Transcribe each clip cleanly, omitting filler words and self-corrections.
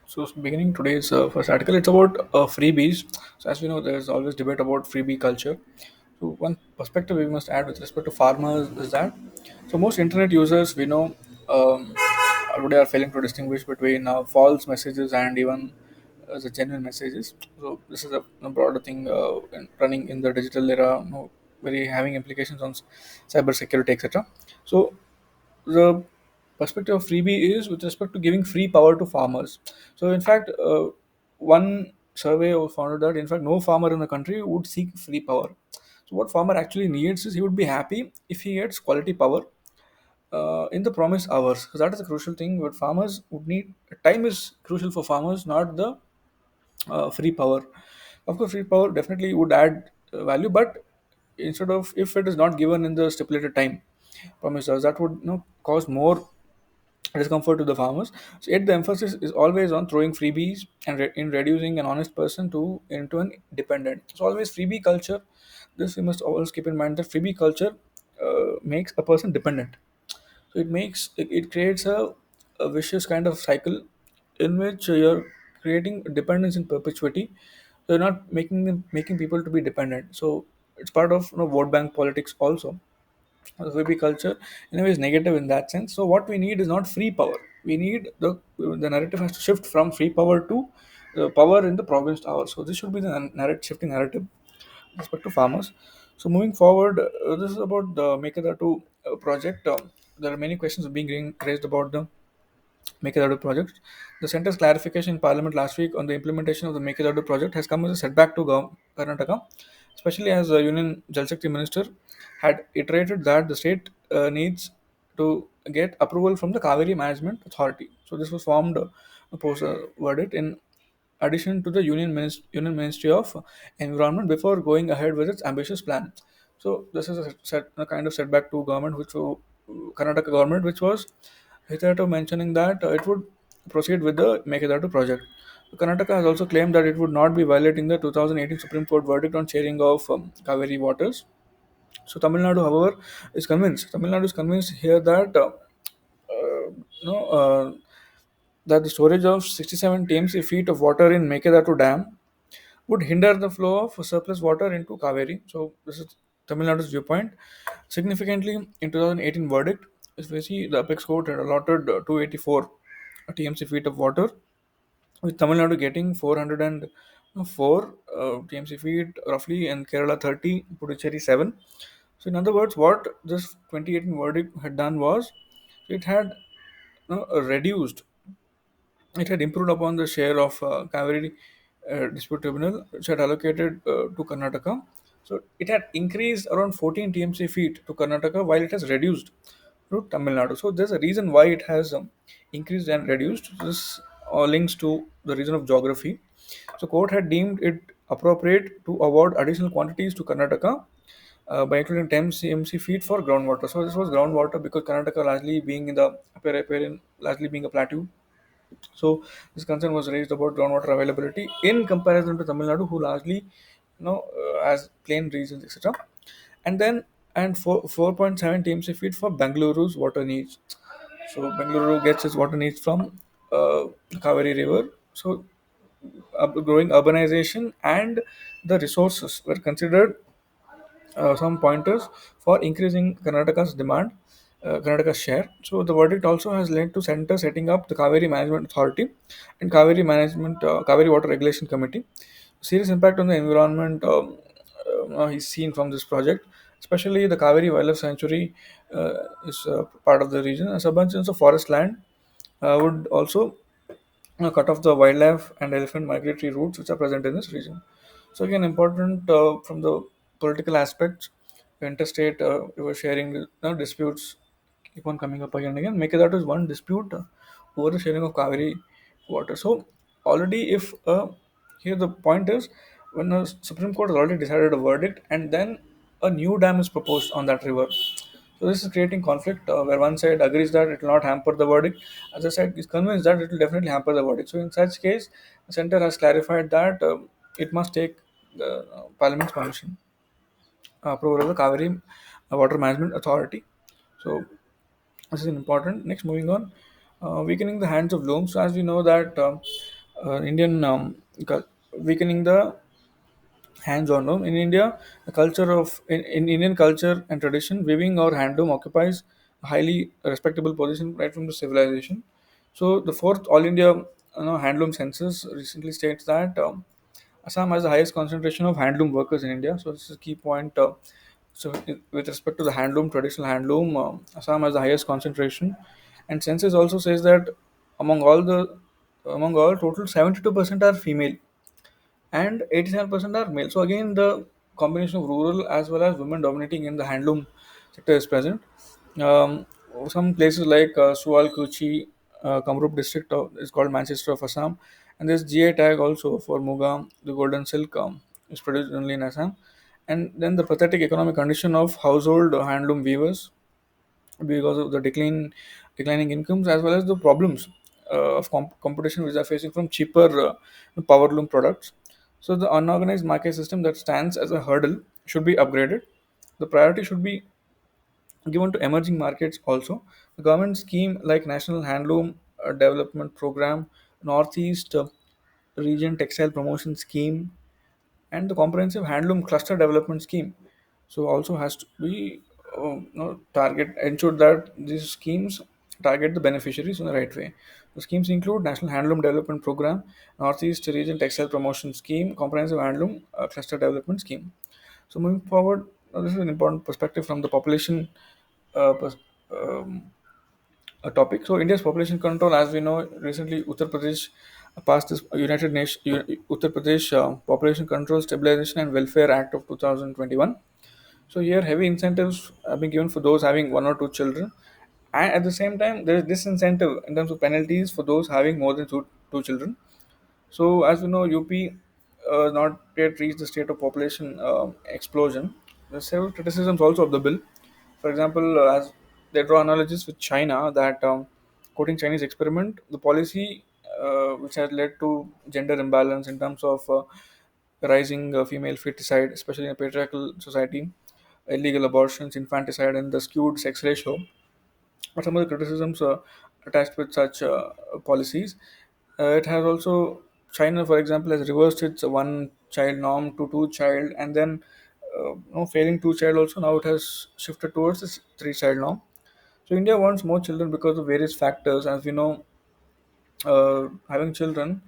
So, beginning today's first article, it's about freebies. So, as we know, there's always debate about freebie culture. So, one perspective we must add with respect to farmers is that most internet users we know today are failing to distinguish between false messages and even the genuine messages. So, this is a broader thing running in the digital era, very having implications on cyber security, etc. So, the perspective of freebie is with respect to giving free power to farmers. So, in fact, one survey found that in fact no farmer in the country would seek free power. So, what farmer actually needs is he would be happy if he gets quality power in the promised hours. So that is a crucial thing. What farmers would need, time is crucial for farmers, not the free power. Of course, free power definitely would add value, but instead of if it is not given in the stipulated time promised us, that would cause more discomfort to the farmers. So yet the emphasis is always on throwing freebies and in reducing an honest person to into an dependent. So always freebie culture. This we must always keep in mind that freebie culture makes a person dependent. So it creates a vicious kind of cycle in which you're creating dependence in perpetuity. You're not making people to be dependent. So it's part of vote bank politics also. The VP culture in a way is negative in that sense. So what we need is not free power. We need the narrative has to shift from free power to power in the province hour. So this should be the shifting narrative with respect to farmers. So moving forward, this is about the Mekedatu project. There are many questions being raised about the Mekedadu project. The centre's clarification in Parliament last week on the implementation of the Mekedadu project has come as a setback to Karnataka, especially as the Union Jal Shakti Minister had iterated that the state needs to get approval from the Kaveri Management Authority. So this was formed post verdict in addition to the Union Ministry of Environment before going ahead with its ambitious plan. So this is a kind of setback to government, Karnataka government, which was hitherto mentioning that it would proceed with the Mekedatu project. Karnataka has also claimed that it would not be violating the 2018 Supreme Court verdict on sharing of Kaveri waters. So Tamil Nadu, however, is convinced. Tamil Nadu is convinced here that no, that the storage of 67 TMC feet of water in Mekedatu Dam would hinder the flow of surplus water into Kaveri. So this is Tamil Nadu's viewpoint. Significantly, in 2018 verdict, if we see the apex court had allotted 284 TMC feet of water, with Tamil Nadu getting 404 TMC feet roughly, and Kerala 30, Puducherry 7. So in other words, what this 2018 verdict had done was it had reduced it had improved upon the share of Kaveri dispute tribunal which had allocated to Karnataka. So it had increased around 14 TMC feet to Karnataka while it has reduced to Tamil Nadu. So there's a reason why it has increased and reduced. This links to the reason of geography. So court had deemed it appropriate to award additional quantities to Karnataka by including 10 CMC feet for groundwater. So this was groundwater because Karnataka largely being in the appearing largely being a plateau, so this concern was raised about groundwater availability in comparison to Tamil Nadu, who largely, has plain regions, etc. And then 4.7 TMC feet for Bengaluru's water needs. So Bengaluru gets its water needs from Kaveri River. So growing urbanization and the resources were considered some pointers for increasing Karnataka's demand, Karnataka's share. So the verdict also has led to center setting up the Kaveri Management Authority and Kaveri Water Regulation Committee. Serious impact on the environment is seen from this project, especially the Kaveri Wildlife Sanctuary is part of the region. A abundance of forest land would also cut off the wildlife and elephant migratory routes which are present in this region. So again, important from the political aspects, interstate river sharing disputes keep on coming up again and again. Make that is one dispute over the sharing of Kaveri water. So already, if here the point is when the Supreme Court has already decided a verdict and then a new dam is proposed on that river. So this is creating conflict where one side agrees that it will not hamper the verdict, other side is convinced that it will definitely hamper the verdict. So in such case, the center has clarified that it must take the Parliament's permission, approval of the Kaveri Water Management Authority. So this is important. Next, moving on, weakening the hands of looms. So as we know that Indian weakening the hands-on. No? In India, the culture of in Indian culture and tradition, weaving or handloom occupies a highly respectable position right from the civilization. So the fourth All India handloom census recently states that Assam has the highest concentration of handloom workers in India. So this is a key point. With respect to the handloom, traditional handloom, Assam has the highest concentration, and census also says that among all the among all total 72% are female and 87% are male. So again, the combination of rural as well as women dominating in the handloom sector is present. Um, some places like Sual, Kuchi, Kamrup district is called Manchester of Assam, and there's GI tag also for Muga, the golden silk is produced only in Assam. And then the pathetic economic condition of household handloom weavers because of the declining incomes as well as the problems of competition which are facing from cheaper power loom products. So the unorganized market system that stands as a hurdle should be upgraded. The priority should be given to emerging markets also. The government scheme like National Handloom Development Program, Northeast Region Textile Promotion Scheme, and the comprehensive handloom cluster development scheme so also has to be target ensure that these schemes target the beneficiaries in the right way. The schemes include National Handloom Development Program, Northeast Region Textile Promotion Scheme, Comprehensive Handloom Cluster Development Scheme. So moving forward, this is an important perspective from the population uh, pers- um, a topic. So India's population control, as we know, recently Uttar Pradesh passed this United Nations Uttar Pradesh Population Control Stabilization and Welfare Act of 2021. So here, heavy incentives have been given for those having one or two children, and at the same time, there is disincentive in terms of penalties for those having more than two children. So, as we know, UP not yet reached the state of population explosion. There are several criticisms also of the bill. For example, as they draw analogies with China, that quoting Chinese experiment, the policy which has led to gender imbalance in terms of rising female feticide, especially in a patriarchal society, illegal abortions, infanticide, and the skewed sex ratio are some of the criticisms attached with such policies. It has also China, for example, has reversed its one child norm to two child, and then failing two child also now it has shifted towards this three child norm. So India wants more children because of various factors. As we know, having children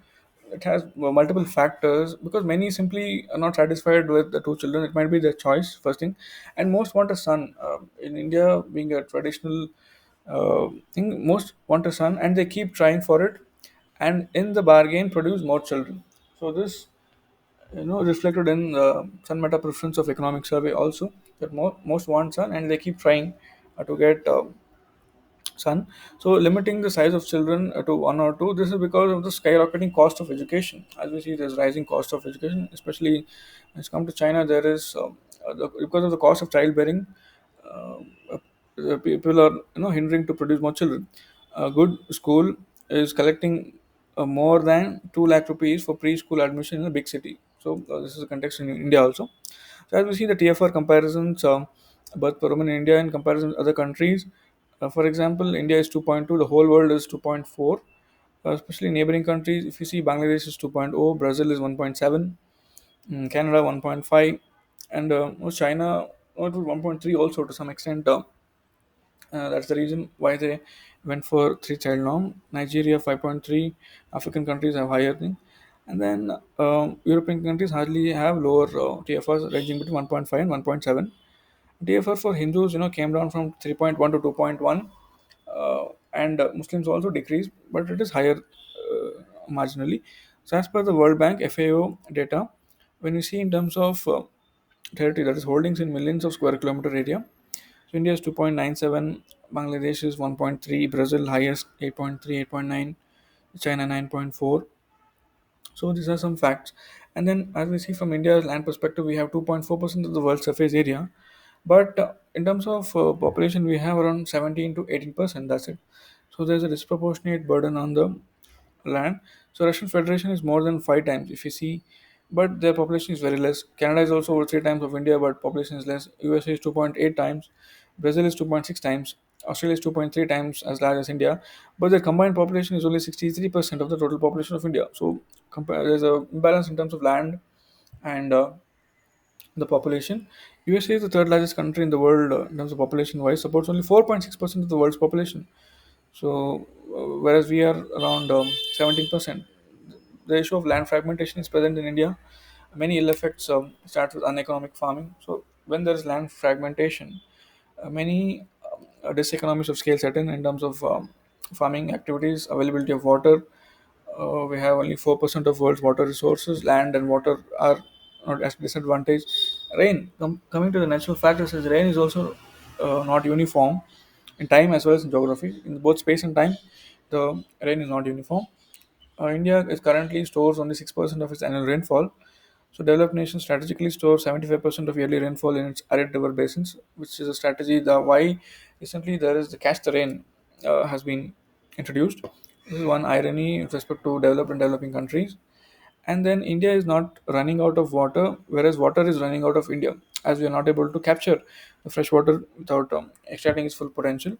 it has multiple factors because many simply are not satisfied with the two children. It might be their choice first thing, and most want a son. In India, being a traditional thing, most want a son, and they keep trying for it, and in the bargain, produce more children. So this reflected in the Sun Meta preference of economic survey also that most want son, and they keep trying to get son. So limiting the size of children to one or two, this is because of the skyrocketing cost of education. As we see, there's rising cost of education, especially when it's come to China. There is because of the cost of childbearing, uh, people are hindering to produce more children. A good school is collecting more than 2 lakh rupees for preschool admission in a big city. So this is the context in India also. So as we see the TFR comparisons, birth per woman in India in comparison with other countries. For example, India is 2.2, the whole world is 2.4. Especially neighboring countries, if you see Bangladesh is 2.0, Brazil is 1.7, Canada 1.5, and China it was 1.3 also to some extent. That's the reason why they went for three child norm. Nigeria 5.3, African countries have higher thing, and then European countries hardly have lower TFRs ranging between 1.5 and 1.7. TFR for Hindus, came down from 3.1 to 2.1, and Muslims also decreased, but it is higher marginally. So, as per the World Bank FAO data, when you see in terms of territory, that is holdings in millions of square kilometer area, so India is 2.97, Bangladesh is 1.3, Brazil highest 8.3, 8.9, China 9.4. So these are some facts. And then, as we see from India's land perspective, we have 2.4% of the world's surface area. But in terms of population, we have around 17 to 18%. That's it. So there's a disproportionate burden on the land. So Russian Federation is more than 5 times if you see, but their population is very less. Canada is also over 3 times of India, but population is less. USA is 2.8 times. Brazil is 2.6 times. Australia is 2.3 times as large as India, but their combined population is only 63% of the total population of India. So there's a imbalance in terms of land and the population. USA is the third largest country in the world in terms of population wise, supports only 4.6% of the world's population. So, whereas we are around 17%. The issue of land fragmentation is present in India. Many ill effects start with uneconomic farming. So, when there is land fragmentation, many diseconomies of scale set in terms of farming activities, availability of water. We have only 4% of world's water resources. Land and water are not as disadvantage. Rain, coming to the natural factors, is rain is also not uniform in time as well as in geography. In both space and time, the rain is not uniform. India is currently stores only 6% of its annual rainfall. So developed nations strategically store 75% of yearly rainfall in its arid river basins, which is a strategy. The why recently there is the catch the rain has been introduced. This is one irony with respect to developed and developing countries. And then India is not running out of water, whereas water is running out of India, as we are not able to capture the fresh water without extracting its full potential.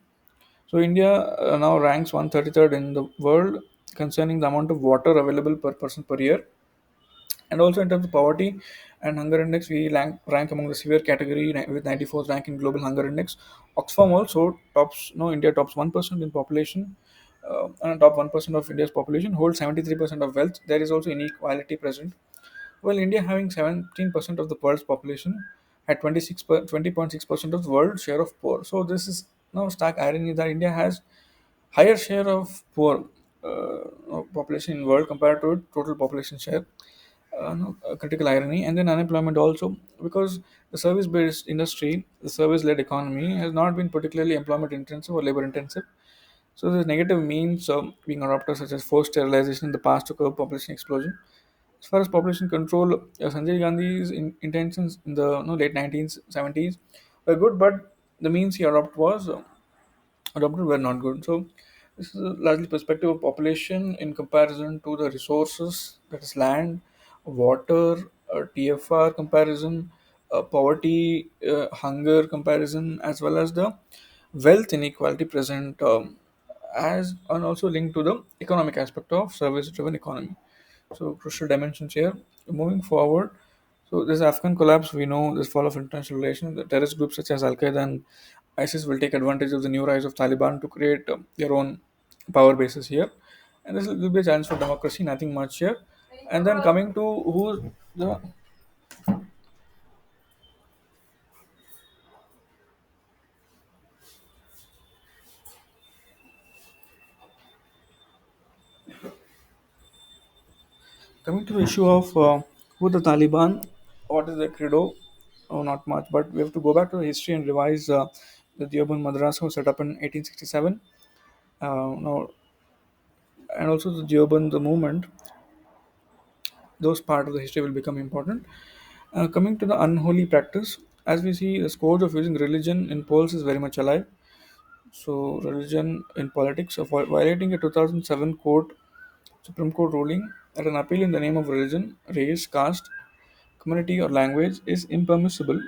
So India now ranks 133rd in the world concerning the amount of water available per person per year. And also in terms of poverty and hunger index, we rank among the severe category with 94th rank in global hunger index. Oxfam also tops, no, India tops 1% in population, and top 1% of India's population holds 73% of wealth. There is also inequality present. Well, India having 17% of the world's population had 20.6% of the world share of poor. So this is now stark irony that India has higher share of poor population in world compared to total population share. No, a critical irony. And then unemployment also, because the service-based industry, the service-led economy, has not been particularly employment intensive or labor intensive. So the negative means being adopted, such as forced sterilization in the past to curb population explosion. As far as population control, Sanjay Gandhi's intentions in the late 1970s were good, but the means he adopted were not good. So this is a largely perspective of population in comparison to the resources, that is land, water, TFR comparison, poverty, hunger comparison, as well as the wealth inequality present, as and also linked to the economic aspect of service-driven economy. So crucial dimensions here. Moving forward, so this Afghan collapse, we know this fall of international relations. The terrorist groups such as Al Qaeda and ISIS will take advantage of the new rise of Taliban to create their own power bases here, and this will be a challenge for democracy. Nothing much here. And then coming to the issue of who the Taliban, what is their credo? Oh, not much, but we have to go back to the history and revise the Deoband Madrasa was set up in 1867. No, and also the Deoband the movement, those part of the history will become important. Coming to the unholy practice, as we see, the scourge of using religion in polls is very much alive. So, religion in politics, of violating a 2007 Supreme Court ruling that an appeal in the name of religion, race, caste, community, or language is impermissible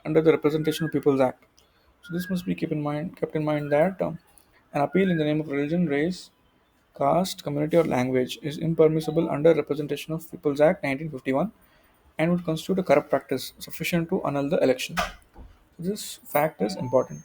under the Representation of People's Act. So, this must be kept in mind that an appeal in the name of religion, race, caste, community, or language is impermissible under Representation of People's Act 1951 and would constitute a corrupt practice sufficient to annul the election. This fact is important.